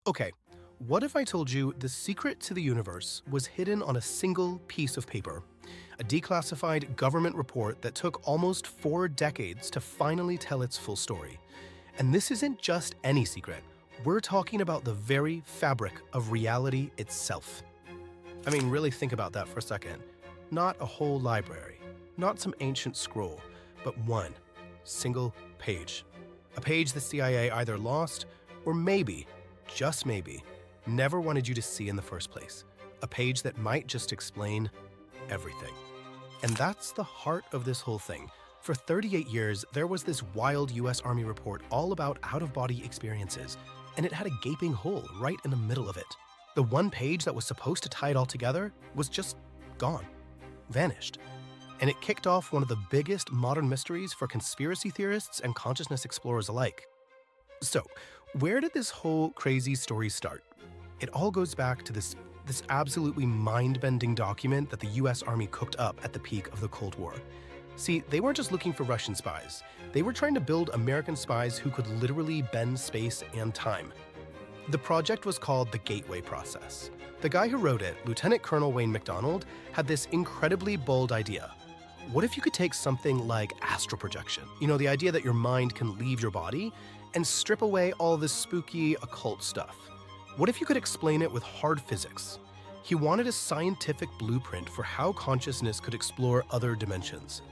Okay, what if I told you the secret to the universe was hidden on a single piece of paper? A declassified government report that took almost 4 decades to finally tell its full story. And this isn't just any secret. We're talking about the very fabric of reality itself. I mean, really think about that for a second. Not a whole library, not some ancient scroll, but one single page. A page the CIA either lost or maybe, just maybe, never wanted you to see in the first place. A page that might just explain everything. And that's the heart of this whole thing. For 38 years, there was this wild US Army report all about out-of-body experiences, and it had a gaping hole right in the middle of it. The one page that was supposed to tie it all together was just gone, vanished. And it kicked off one of the biggest modern mysteries for conspiracy theorists and consciousness explorers alike. So, where did this whole crazy story start? It all goes back to this absolutely mind-bending document that the US Army cooked up at the peak of the Cold War. See, they weren't just looking for Russian spies. They were trying to build American spies who could literally bend space and time. The project was called the Gateway Process. The guy who wrote it, Lieutenant Colonel Wayne MacDonald, had this incredibly bold idea. What if you could take something like astral projection, the idea that your mind can leave your body, and strip away all this spooky occult stuff? What if you could explain it with hard physics? He wanted a scientific blueprint for how consciousness could explore other dimensions.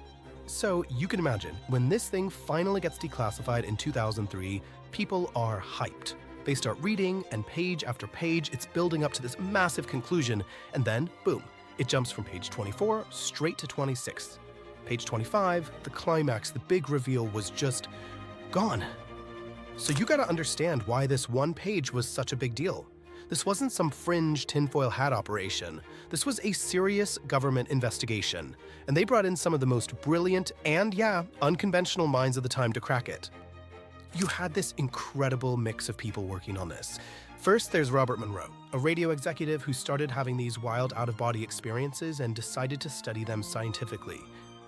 So you can imagine, when this thing finally gets declassified in 2003, people are hyped. They start reading, and page after page, it's building up to this massive conclusion, and then, boom, it jumps from page 24 straight to 26. Page 25, the climax, the big reveal was just gone. So you gotta understand why this one page was such a big deal. This wasn't some fringe tinfoil hat operation. This was a serious government investigation, and they brought in some of the most brilliant and, unconventional minds of the time to crack it. You had this incredible mix of people working on this. First, there's Robert Monroe, a radio executive who started having these wild out-of-body experiences and decided to study them scientifically.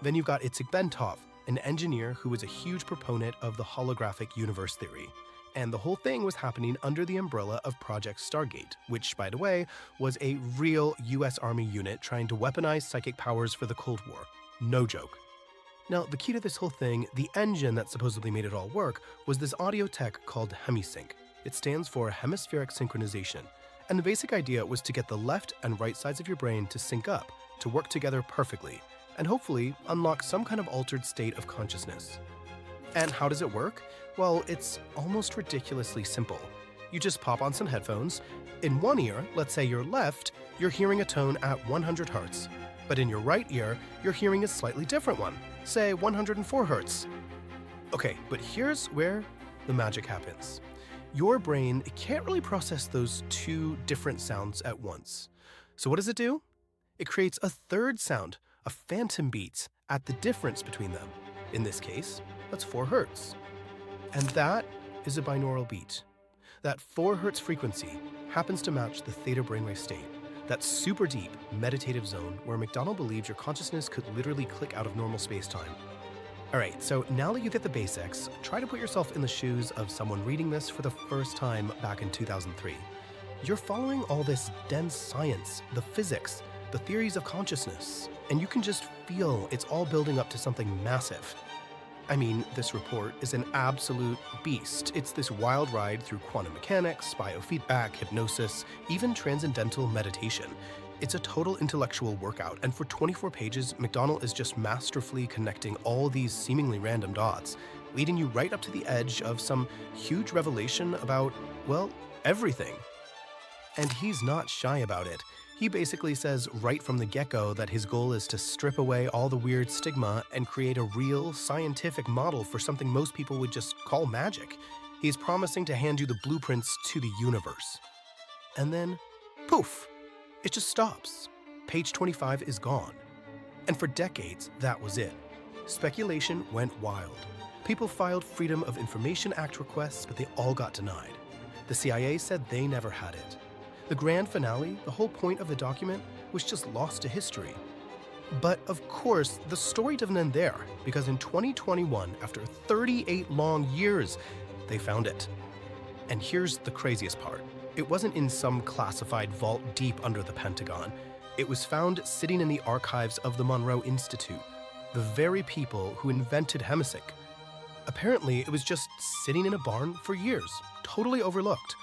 Then you've got Itzhak Bentov, an engineer who was a huge proponent of the holographic universe theory. And the whole thing was happening under the umbrella of Project Stargate, which, by the way, was a real US Army unit trying to weaponize psychic powers for the Cold War. No joke. Now, the key to this whole thing, the engine that supposedly made it all work, was this audio tech called HemiSync. It stands for Hemispheric Synchronization. And the basic idea was to get the left and right sides of your brain to sync up, to work together perfectly, and hopefully unlock some kind of altered state of consciousness. And how does it work? Well, it's almost ridiculously simple. You just pop on some headphones. In one ear, let's say your left, you're hearing a tone at 100 Hz. But in your right ear, you're hearing a slightly different one, say 104 Hz. Okay, but here's where the magic happens. Your brain can't really process those two different sounds at once. So what does it do? It creates a third sound, a phantom beat, at the difference between them. In this case, that's 4 Hz. And that is a binaural beat. That 4 Hz frequency happens to match the theta brainwave state, that super deep meditative zone where MacDonald believed your consciousness could literally click out of normal space-time. Alright, so now that you get the basics, try to put yourself in the shoes of someone reading this for the first time back in 2003. You're following all this dense science, the physics, the theories of consciousness, and you can just feel it's all building up to something massive. I mean, this report is an absolute beast. It's this wild ride through quantum mechanics, biofeedback, hypnosis, even transcendental meditation. It's a total intellectual workout, and for 24 pages, MacDonald is just masterfully connecting all these seemingly random dots, leading you right up to the edge of some huge revelation about, well, everything. And he's not shy about it. He basically says right from the get-go that his goal is to strip away all the weird stigma and create a real, scientific model for something most people would just call magic. He's promising to hand you the blueprints to the universe. And then, poof, it just stops. Page 25 is gone. And for decades, that was it. Speculation went wild. People filed Freedom of Information Act requests, but they all got denied. The CIA said they never had it. The grand finale, the whole point of the document, was just lost to history. But of course, the story doesn't end there, because in 2021, after 38 long years, they found it. And here's the craziest part. It wasn't in some classified vault deep under the Pentagon. It was found sitting in the archives of the Monroe Institute, the very people who invented Hemisick. Apparently, it was just sitting in a barn for years, totally overlooked.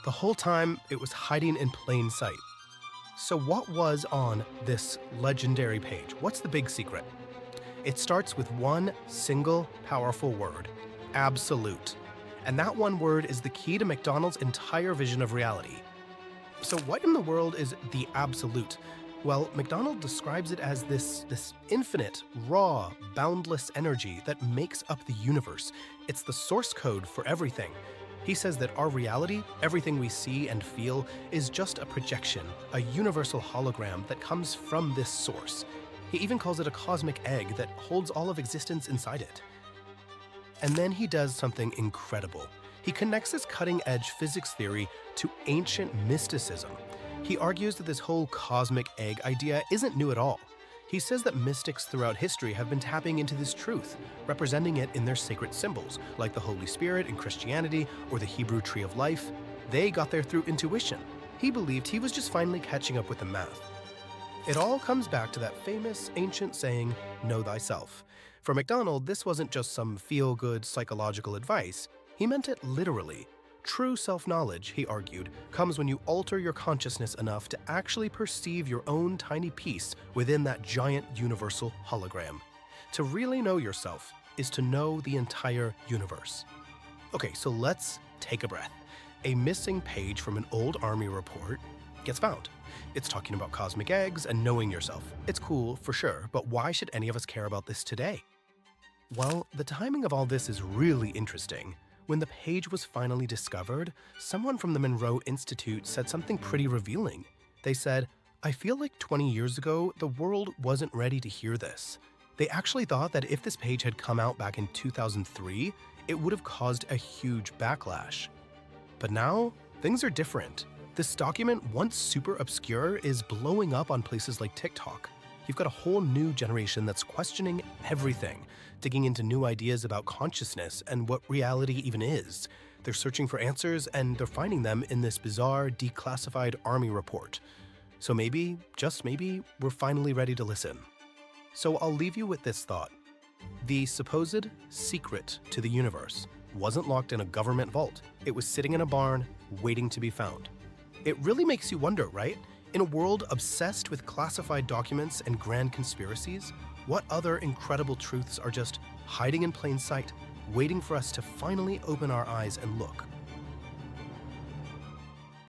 The whole time, it was hiding in plain sight. So what was on this legendary page? What's the big secret? It starts with one single powerful word: absolute. And that one word is the key to McDonald's entire vision of reality. So what in the world is the absolute? Well, McDonald describes it as this infinite, raw, boundless energy that makes up the universe. It's the source code for everything. He says that our reality, everything we see and feel, is just a projection, a universal hologram that comes from this source. He even calls it a cosmic egg that holds all of existence inside it. And then he does something incredible. He connects this cutting-edge physics theory to ancient mysticism. He argues that this whole cosmic egg idea isn't new at all. He says that mystics throughout history have been tapping into this truth, representing it in their sacred symbols, like the Holy Spirit in Christianity or the Hebrew Tree of Life. They got there through intuition. He believed he was just finally catching up with the math. It all comes back to that famous ancient saying, "Know thyself." For McDonald, this wasn't just some feel-good psychological advice. He meant it literally. True self-knowledge, he argued, comes when you alter your consciousness enough to actually perceive your own tiny piece within that giant universal hologram. To really know yourself is to know the entire universe. Okay, so let's take a breath. A missing page from an old Army report gets found. It's talking about cosmic eggs and knowing yourself. It's cool, for sure, but why should any of us care about this today? Well, the timing of all this is really interesting. When the page was finally discovered, someone from the Monroe Institute said something pretty revealing. They said, "I feel like 20 years ago, the world wasn't ready to hear this." They actually thought that if this page had come out back in 2003, it would have caused a huge backlash. But now, things are different. This document, once super obscure, is blowing up on places like TikTok. You've got a whole new generation that's questioning everything, digging into new ideas about consciousness and what reality even is. They're searching for answers, and they're finding them in this bizarre, declassified Army report. So maybe, just maybe, we're finally ready to listen. So I'll leave you with this thought. The supposed secret to the universe wasn't locked in a government vault. It was sitting in a barn, waiting to be found. It really makes you wonder, right? In a world obsessed with classified documents and grand conspiracies, what other incredible truths are just hiding in plain sight, waiting for us to finally open our eyes and look?